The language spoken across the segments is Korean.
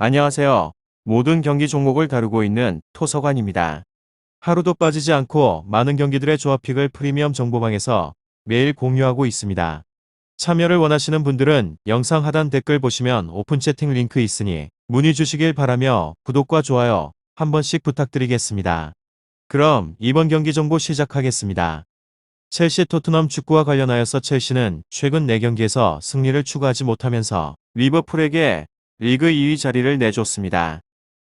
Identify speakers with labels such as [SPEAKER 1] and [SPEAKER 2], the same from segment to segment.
[SPEAKER 1] 안녕하세요. 모든 경기 종목을 다루고 있는 토서관입니다. 하루도 빠지지 않고 많은 경기들의 조합픽을 프리미엄 정보방에서 매일 공유하고 있습니다. 참여를 원하시는 분들은 영상 하단 댓글 보시면 오픈 채팅 링크 있으니 문의 주시길 바라며 구독과 좋아요 한 번씩 부탁드리겠습니다. 그럼 이번 경기 정보 시작하겠습니다. 첼시 토트넘 축구와 관련하여서 첼시는 최근 4경기에서 승리를 추가하지 못하면서 리버풀에게 리그 2위 자리를 내줬습니다.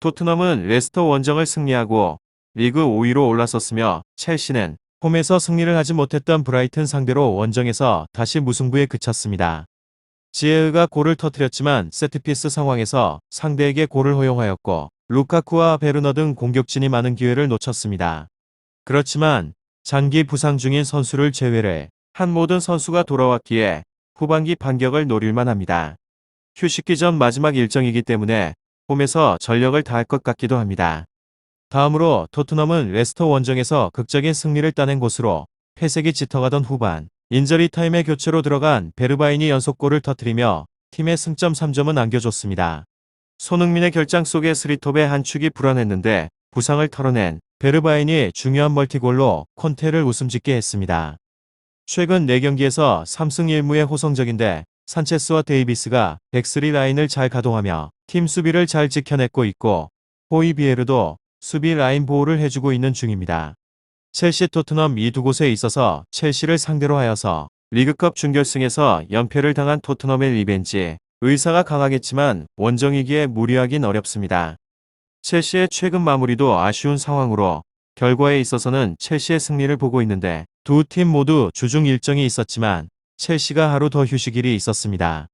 [SPEAKER 1] 토트넘은 레스터 원정을 승리하고 리그 5위로 올라섰으며 첼시는 홈에서 승리를 하지 못했던 브라이튼 상대로 원정에서 다시 무승부에 그쳤습니다. 지에흐가 골을 터뜨렸지만 세트피스 상황에서 상대에게 골을 허용하였고 루카쿠와 베르너 등 공격진이 많은 기회를 놓쳤습니다. 그렇지만 장기 부상 중인 선수를 제외를 한 모든 선수가 돌아왔기에 후반기 반격을 노릴만 합니다. 휴식기 전 마지막 일정이기 때문에 홈에서 전력을 다할 것 같기도 합니다. 다음으로 토트넘은 레스터 원정에서 극적인 승리를 따낸 곳으로 패색이 짙어가던 후반 인저리 타임에 교체로 들어간 베르바인이 연속골을 터뜨리며 팀의 승점 3점은 안겨줬습니다. 손흥민의 결장 속에 스리톱의 한 축이 불안했는데 부상을 털어낸 베르바인이 중요한 멀티골로 콘테를 웃음짓게 했습니다. 최근 4경기에서 3승 1무의 호성적인데 산체스와 데이비스가 백스리 라인을 잘 가동하며 팀 수비를 잘 지켜냈고 있고 호이비에르도 수비 라인 보호를 해주고 있는 중입니다. 첼시 토트넘 이 두 곳에 있어서 첼시를 상대로 하여서 리그컵 준결승에서 연패를 당한 토트넘의 리벤지 의사가 강하겠지만 원정이기에 무리하긴 어렵습니다. 첼시의 최근 마무리도 아쉬운 상황으로 결과에 있어서는 첼시의 승리를 보고 있는데 두 팀 모두 주중 일정이 있었지만 첼시가 하루 더 휴식일이 있었습니다.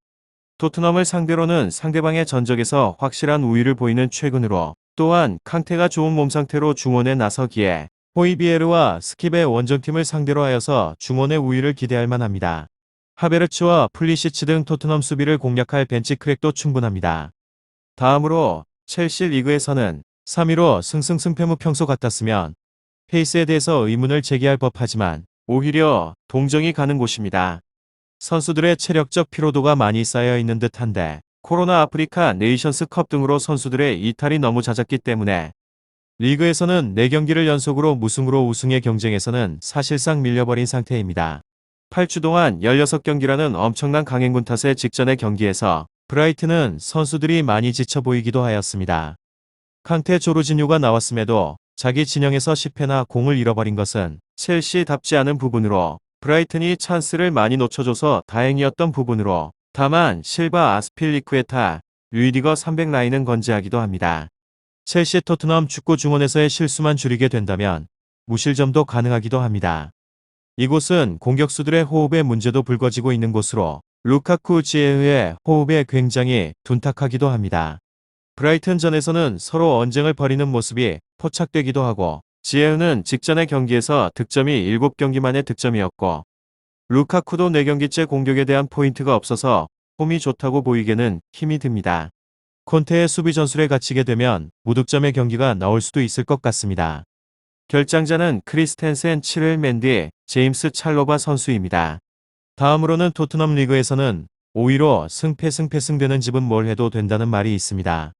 [SPEAKER 1] 토트넘을 상대로는 상대방의 전적에서 확실한 우위를 보이는 최근으로 또한 캉테가 좋은 몸 상태로 중원에 나서기에 호이비에르와 스킵의 원정팀을 상대로 하여서 중원의 우위를 기대할 만합니다. 하베르츠와 플리시치 등 토트넘 수비를 공략할 벤치 크랙도 충분합니다. 다음으로 첼시 리그에서는 3위로 승승승패무 평소 같았으면 페이스에 대해서 의문을 제기할 법하지만 오히려 동정이 가는 곳입니다. 선수들의 체력적 피로도가 많이 쌓여 있는 듯한데 코로나 아프리카 네이션스컵 등으로 선수들의 이탈이 너무 잦았기 때문에 리그에서는 4경기를 연속으로 무승으로 우승의 경쟁에서는 사실상 밀려버린 상태입니다. 8주 동안 16경기라는 엄청난 강행군 탓에 직전의 경기에서 브라이튼은 선수들이 많이 지쳐 보이기도 하였습니다. 캉테 조르지뉴가 나왔음에도 자기 진영에서 10회나 공을 잃어버린 것은 첼시답지 않은 부분으로 브라이튼이 찬스를 많이 놓쳐줘서 다행이었던 부분으로 다만 실바 아스필리쿠에타, 루이디거 300 라인은 건재하기도 합니다. 첼시 토트넘 축구 중원에서의 실수만 줄이게 된다면 무실점도 가능하기도 합니다. 이곳은 공격수들의 호흡에 문제도 불거지고 있는 곳으로 루카쿠 지에흐의 호흡에 굉장히 둔탁하기도 합니다. 브라이튼전에서는 서로 언쟁을 벌이는 모습이 포착되기도 하고 지에흐는 직전의 경기에서 득점이 7경기 만의 득점이었고 루카쿠도 4경기째 공격에 대한 포인트가 없어서 폼이 좋다고 보이게는 힘이 듭니다. 콘테의 수비 전술에 갇히게 되면 무득점의 경기가 나올 수도 있을 것 같습니다. 결장자는 크리스텐센 7일 맨디, 제임스 찰로바 선수입니다. 다음으로는 토트넘 리그에서는 5위로 승패승되는 집은 뭘 해도 된다는 말이 있습니다.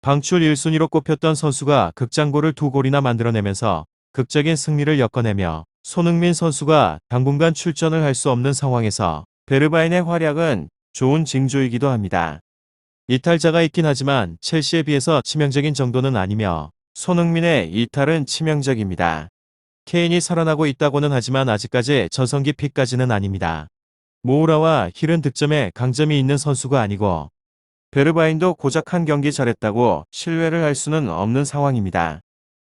[SPEAKER 1] 방출 1순위로 꼽혔던 선수가 극장골을 2골이나 만들어내면서 극적인 승리를 엮어내며 손흥민 선수가 당분간 출전을 할 수 없는 상황에서 베르바인의 활약은 좋은 징조이기도 합니다. 이탈자가 있긴 하지만 첼시에 비해서 치명적인 정도는 아니며 손흥민의 이탈은 치명적입니다. 케인이 살아나고 있다고는 하지만 아직까지 전성기 픽까지는 아닙니다. 모우라와 힐은 득점에 강점이 있는 선수가 아니고 베르바인도 고작 한 경기 잘했다고 신뢰를 할 수는 없는 상황입니다.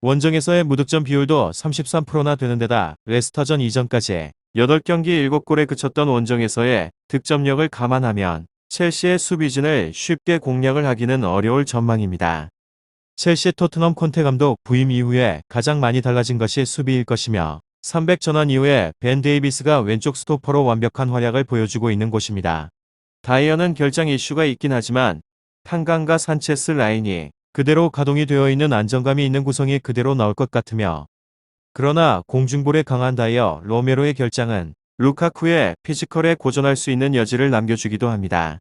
[SPEAKER 1] 원정에서의 무득점 비율도 33%나 되는 데다 레스터전 이전까지 8경기 7골에 그쳤던 원정에서의 득점력을 감안하면 첼시의 수비진을 쉽게 공략을 하기는 어려울 전망입니다. 첼시 토트넘 콘테 감독 부임 이후에 가장 많이 달라진 것이 수비일 것이며 300 전환 이후에 벤 데이비스가 왼쪽 스토퍼로 완벽한 활약을 보여주고 있는 곳입니다. 다이어는 결장 이슈가 있긴 하지만 탄강과 산체스 라인이 그대로 가동이 되어 있는 안정감이 있는 구성이 그대로 나올 것 같으며 그러나 공중볼에 강한 다이어 로메로의 결장은 루카쿠의 피지컬에 고전할 수 있는 여지를 남겨주기도 합니다.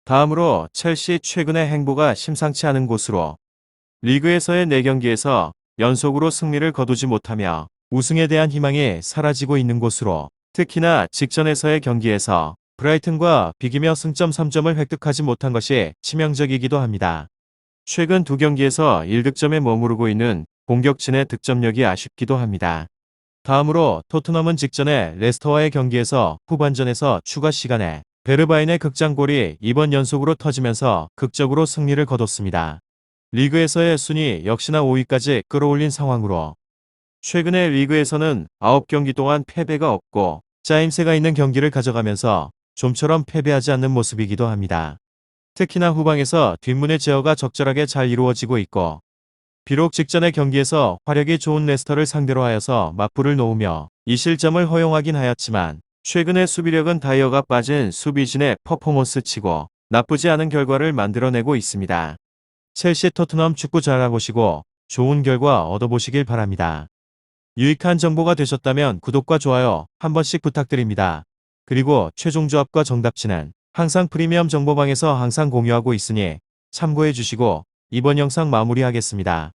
[SPEAKER 1] 다음으로 첼시 최근의 행보가 심상치 않은 곳으로 리그에서의 4경기에서 연속으로 승리를 거두지 못하며 우승에 대한 희망이 사라지고 있는 곳으로 특히나 직전에서의 경기에서 브라이튼과 비기며 승점 3점을 획득하지 못한 것이 치명적이기도 합니다. 최근 2경기에서 1득점에 머무르고 있는 공격진의 득점력이 아쉽기도 합니다. 다음으로 토트넘은 직전에 레스터와의 경기에서 후반전에서 추가 시간에 베르바인의 극장골이 2번 연속으로 터지면서 극적으로 승리를 거뒀습니다. 리그에서의 순위 역시나 5위까지 끌어올린 상황으로 최근에 리그에서는 9경기 동안 패배가 없고 짜임새가 있는 경기를 가져가면서 좀처럼 패배하지 않는 모습이기도 합니다. 특히나 후방에서 뒷문의 제어가 적절하게 잘 이루어지고 있고 비록 직전의 경기에서 화력이 좋은 레스터를 상대로 하여서 맞불을 놓으며 이 실점을 허용하긴 하였지만 최근의 수비력은 다이어가 빠진 수비진의 퍼포먼스치고 나쁘지 않은 결과를 만들어내고 있습니다. 첼시 토트넘 축구 잘 알아보시고 좋은 결과 얻어보시길 바랍니다. 유익한 정보가 되셨다면 구독과 좋아요 한 번씩 부탁드립니다. 그리고 최종 조합과 정답치는 항상 프리미엄 정보방에서 항상 공유하고 있으니 참고해 주시고 이번 영상 마무리하겠습니다.